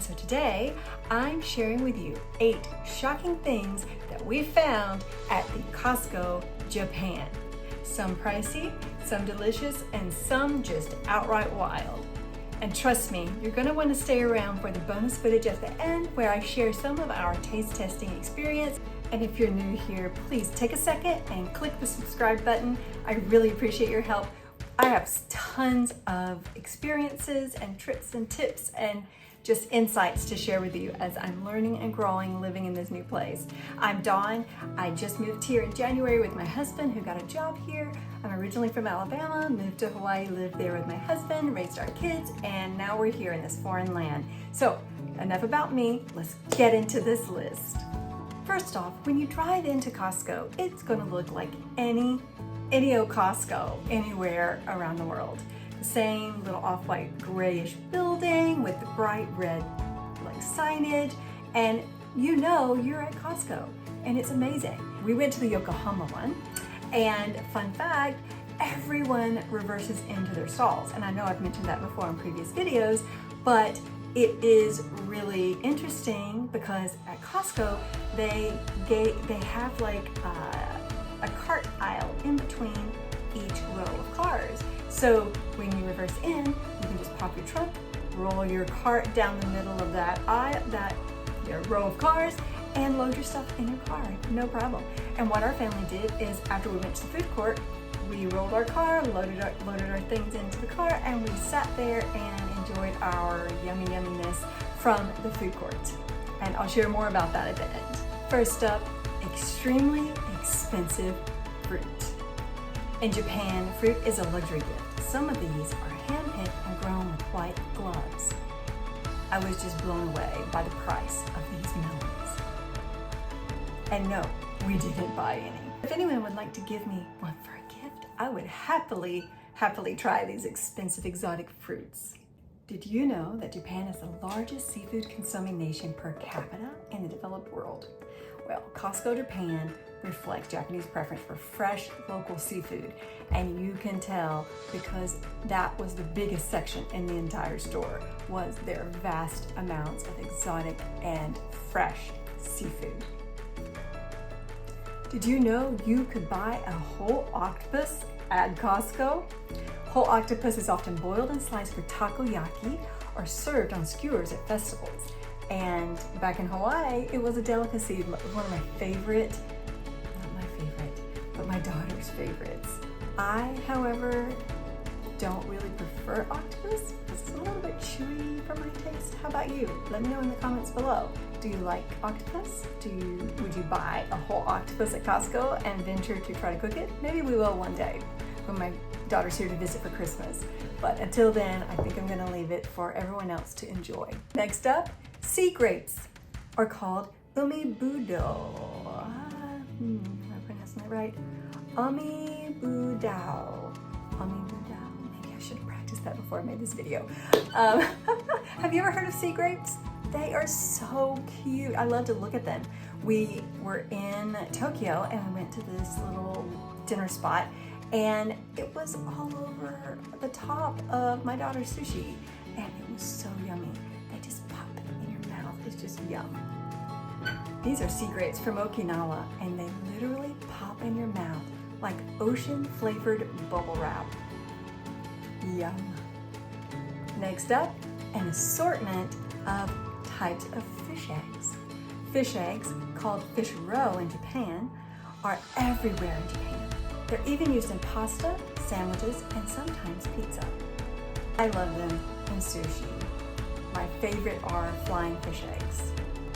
And so today I'm sharing with you 8 shocking things that we found at the Costco, Japan. Some pricey, some delicious, and some just outright wild. And trust me, you're gonna wanna stay around for the bonus footage at the end where I share some of our taste testing experience. And if you're new here, please take a second and click the subscribe button. I really appreciate your help. I have tons of experiences and tricks and tips and just insights to share with you as I'm learning and growing living in this new place. I'm Dawn. I just moved here in January with my husband who got a job here. I'm originally from Alabama, moved to Hawaii, lived there with my husband, raised our kids, and now we're here in this foreign land. So enough about me, let's get into this list. First off, when you drive into Costco, it's gonna look like any old Costco anywhere around the world. The same little off-white grayish building with the bright red signage, and you know you're at Costco, and it's amazing. We went to the Yokohama one, and fun fact, everyone reverses into their stalls. And I know I've mentioned that before in previous videos, but it is really interesting because at Costco, they have like a cart aisle in between each row of cars. So when you reverse in, you can just pop your trunk, roll your cart down the middle of that row of cars, and load your stuff in your car, no problem. And what our family did is after we went to the food court, we rolled our car, loaded our things into the car, and we sat there and enjoyed our yummy yumminess from the food court. And I'll share more about that at the end. First up, extremely expensive fruit. In Japan, fruit is a luxury gift. Some of these are hand-picked and grown with white gloves. I was just blown away by the price of these melons. And no, we didn't buy any. If anyone would like to give me one for a gift, I would happily try these expensive exotic fruits. Did you know that Japan is the largest seafood consuming nation per capita in the developed world? Well, Costco Japan reflects Japanese preference for fresh local seafood, and you can tell because that was the biggest section in the entire store, was their vast amounts of exotic and fresh seafood. Did you know you could buy a whole octopus at Costco? Whole octopus is often boiled and sliced for takoyaki or served on skewers at festivals. And back in Hawaii, it was a delicacy, one of my favorite, not my favorite, but my daughter's favorites. I, however, don't really prefer octopus. It's a little bit chewy for my taste. How about you? Let me know in the comments below. Do you like octopus? Would you buy a whole octopus at Costco and venture to try to cook it? Maybe we will one day when my daughter's here to visit for Christmas. But until then, I think I'm gonna leave it for everyone else to enjoy. Next up, sea grapes are called umibudo. Am I pronouncing that right? Umibudao. Maybe I should have practiced that before I made this video. Have you ever heard of sea grapes? They are so cute. I love to look at them. We were in Tokyo and we went to this little dinner spot, and it was all over the top of my daughter's sushi, and it was so yummy. They just pop in your mouth. It's just yum. These are sea grapes from Okinawa, and they literally pop in your mouth like ocean flavored bubble wrap. Yum. Next up, an assortment of types of fish eggs. Fish eggs, called fish roe in Japan, are everywhere in Japan. They're even used in pasta, sandwiches, and sometimes pizza. I love them in sushi. My favorite are flying fish eggs.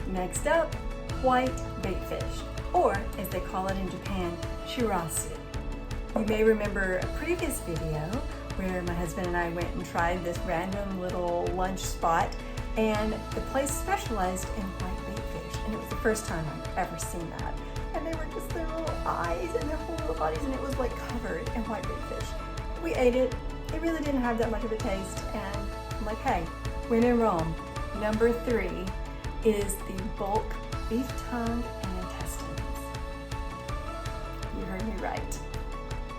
Next up, white baitfish, or as they call it in Japan, shirasu. You may remember a previous video where my husband and I went and tried this random little lunch spot, and the place specialized in white baitfish, and it was the first time I've ever seen that. And they were just their little eyes and their whole little bodies, and it was like covered in white baitfish. We ate it. It really didn't have that much of a taste, and I'm like, hey, when in Rome. Number 3 is the bulk beef tongue and intestines. You heard me right.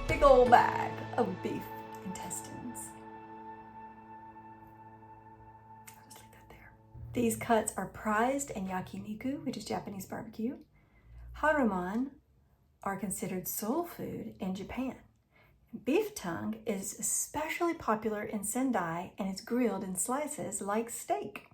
Big old bag of beef intestines. I'll just leave that there. These cuts are prized in yakiniku, which is Japanese barbecue. Haruman are considered soul food in Japan. Beef tongue is especially popular in Sendai and is grilled in slices like steak.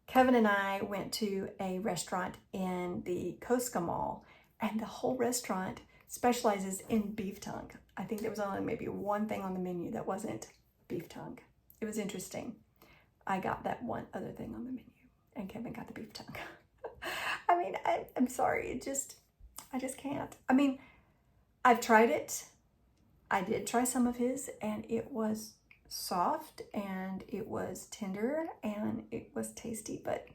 Kevin and I went to a restaurant in the Costco Mall, and the whole restaurant specializes in beef tongue. I think there was only maybe one thing on the menu that wasn't beef tongue. It was interesting. I got that one other thing on the menu, and Kevin got the beef tongue. I mean, I'm sorry, I just can't. I mean, I've tried it. I did try some of his, and it was soft, and it was tender, and it was tasty. But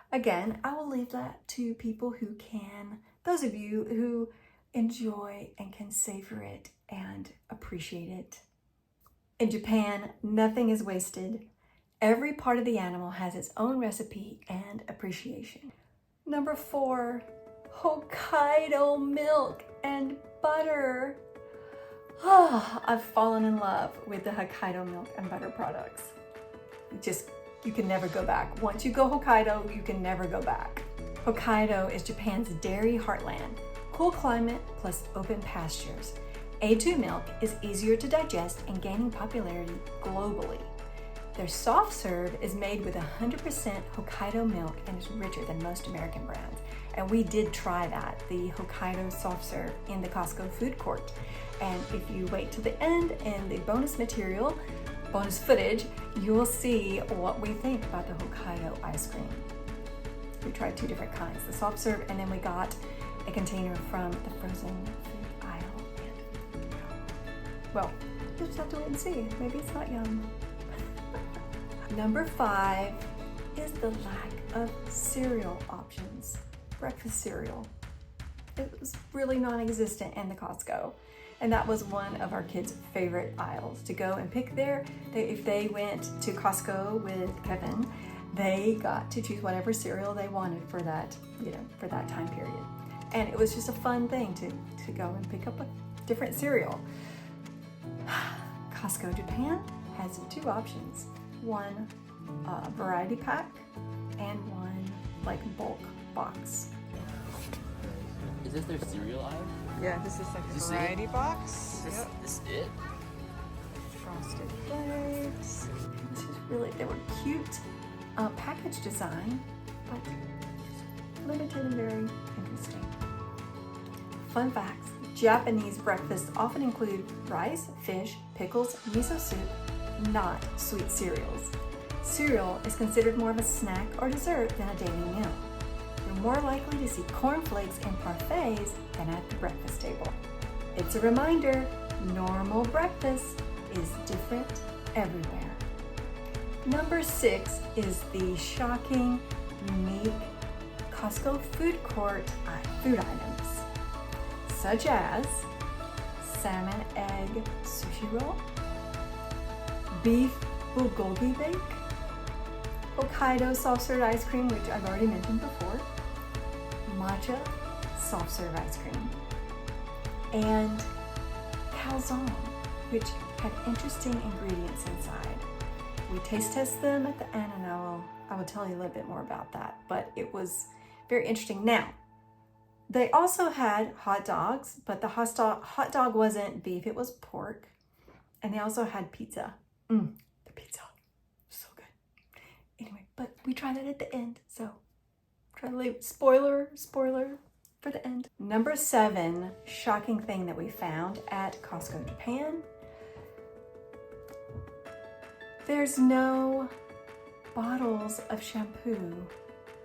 again, I will leave that to people who can, those of you who enjoy and can savor it and appreciate it. In Japan, nothing is wasted. Every part of the animal has its own recipe and appreciation. Number 4, Hokkaido milk and butter. Oh, I've fallen in love with the Hokkaido milk and butter products. You can never go back. Once you go Hokkaido, you can never go back. Hokkaido is Japan's dairy heartland. Cool climate plus open pastures. A2 milk is easier to digest and gaining popularity globally. Their soft serve is made with 100% Hokkaido milk and is richer than most American brands. And we did try that, the Hokkaido soft serve in the Costco food court. And if you wait to the end in the bonus material, bonus footage, you will see what we think about the Hokkaido ice cream. We tried 2 different kinds, the soft serve, and then we got a container from the frozen food aisle. And well, you'll just have to wait and see. Maybe it's not yum. Number 5 is the lack of cereal options. Breakfast cereal. It was really non-existent in the Costco. And that was one of our kids' favorite aisles to go and pick there. If they went to Costco with Kevin, they got to choose whatever cereal they wanted for that, for that time period. And it was just a fun thing to go and pick up a different cereal. Costco Japan has 2 options. One variety pack and one like bulk box. Is this their cereal aisle? Yeah, this is like a variety box. Is this it? Frosted Flakes. This is really, they were cute package design, but limited and very interesting. Fun facts. Japanese breakfasts often include rice, fish, pickles, miso soup, not sweet cereals. Cereal is considered more of a snack or dessert than a daily meal. You're more likely to see cornflakes in parfaits than at the breakfast table. It's a reminder, normal breakfast is different everywhere. Number 6 is the shocking, unique Costco food court food items, such as salmon egg sushi roll, beef bulgogi bake, Hokkaido soft serve ice cream, which I've already mentioned before, matcha soft serve ice cream, and calzone, which had interesting ingredients inside. We taste test them at the end, and I will tell you a little bit more about that, but it was very interesting. Now, they also had hot dogs, but the hot dog wasn't beef, it was pork, and they also had pizza. The pizza, so good. Anyway, but we tried that at the end, so try to leave spoiler for the end. Number 7 shocking thing that we found at Costco Japan. There's no bottles of shampoo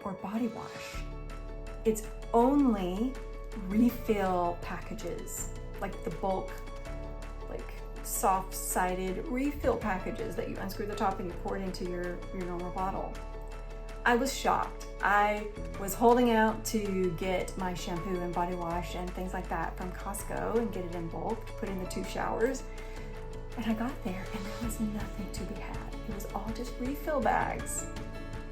or body wash. It's only refill packages, like the bulk, like soft-sided refill packages that you unscrew the top and you pour it into your normal bottle. I was shocked. I was holding out to get my shampoo and body wash and things like that from Costco and get it in bulk to put in the 2 showers. And I got there and there was nothing to be had. It was all just refill bags.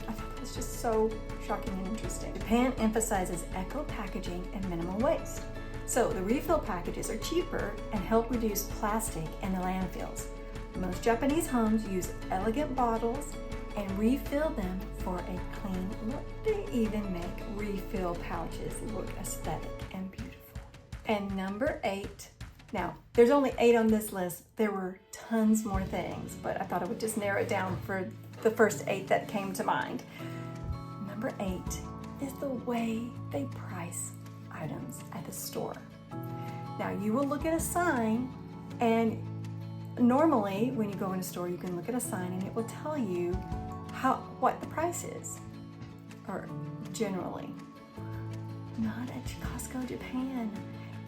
I thought that was just so shocking and interesting. Japan emphasizes eco packaging and minimal waste. So the refill packages are cheaper and help reduce plastic in the landfills. Most Japanese homes use elegant bottles and refill them for a clean look. They even make refill pouches look aesthetic and beautiful. And number 8, now there's only 8 on this list. There were tons more things, but I thought I would just narrow it down for the first 8 that came to mind. Number 8 is the way they price items at the store. Now you will look at a sign, and normally when you go in a store you can look at a sign and it will tell you what the price is, or generally. Not at Costco Japan.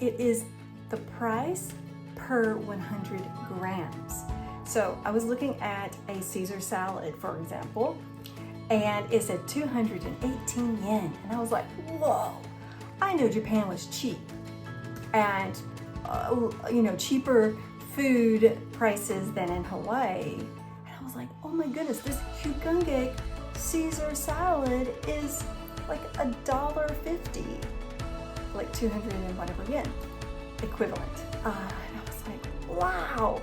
It is the price per 100 grams. So I was looking at a Caesar salad, for example, and it said 218 yen. And I was like, whoa, I knew Japan was cheap. And, cheaper food prices than in Hawaii. And I was like, oh my goodness, this Hyugunge Caesar salad is like $1.50, like 200 and whatever yen equivalent. And I was like, wow.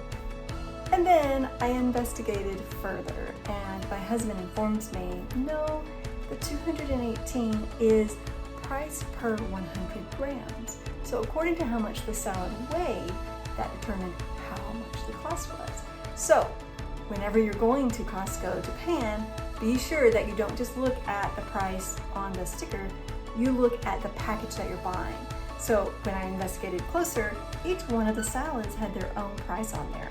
And then I investigated further, and my husband informed me, no, the 218 is price per 100 grams. So according to how much the salad weighed, that determined how much the cost was. So whenever you're going to Costco Japan, be sure that you don't just look at the price on the sticker, you look at the package that you're buying. So when I investigated closer, each one of the salads had their own price on there.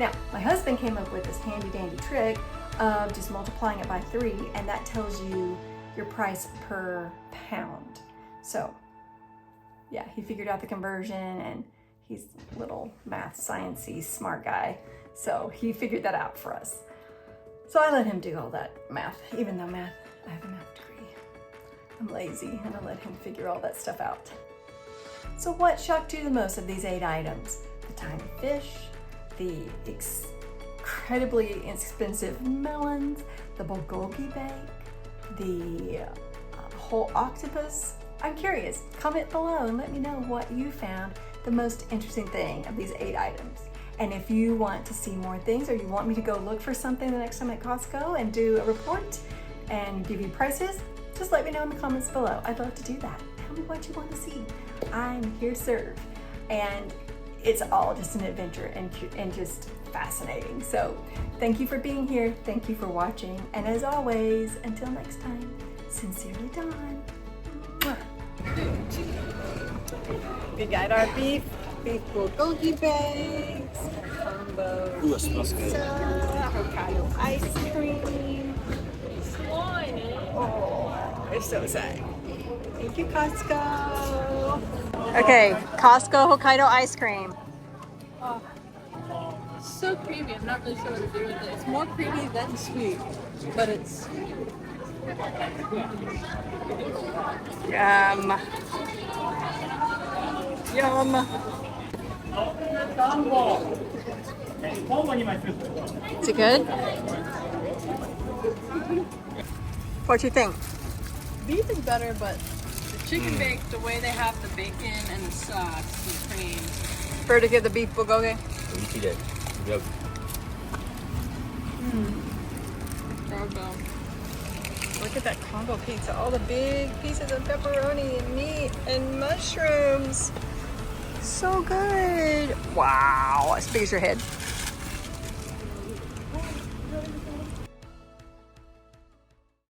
Now, my husband came up with this handy dandy trick of just multiplying it by 3, and that tells you your price per pound. So yeah, he figured out the conversion, and he's a little math sciencey smart guy. So he figured that out for us. So I let him do all that math, even though I have a math degree. I'm lazy, and I let him figure all that stuff out. So what shocked you the most of these 8 items? The tiny fish, the incredibly inexpensive melons, the bulgogi bake, the whole octopus. I'm curious, comment below and let me know what you found the most interesting thing of these 8 items. And if you want to see more things, or you want me to go look for something the next time at Costco and do a report and give you prices, just let me know in the comments below. I'd love to do that. Tell me what you want to see. I'm here to serve. And it's all just an adventure and just fascinating. So thank you for being here. Thank you for watching. And as always, until next time, sincerely Dawn. Mwah. We got our beef bulgogi bags, combo pizza, Hokkaido ice cream. Oh, we're so excited. Thank you, Costco. Okay, Costco Hokkaido ice cream. Oh, so creamy. I'm not really sure what to do with it. It's more creamy than sweet, but it's Yum. Yum. Is it good? What do you think? beef is better, but the chicken bake, the way they have the bacon and the sauce, the cream. Prefer to get the beef bulgogi? Yep. Look at that combo pizza. All the big pieces of pepperoni and meat and mushrooms. So good. Wow, as big as your head.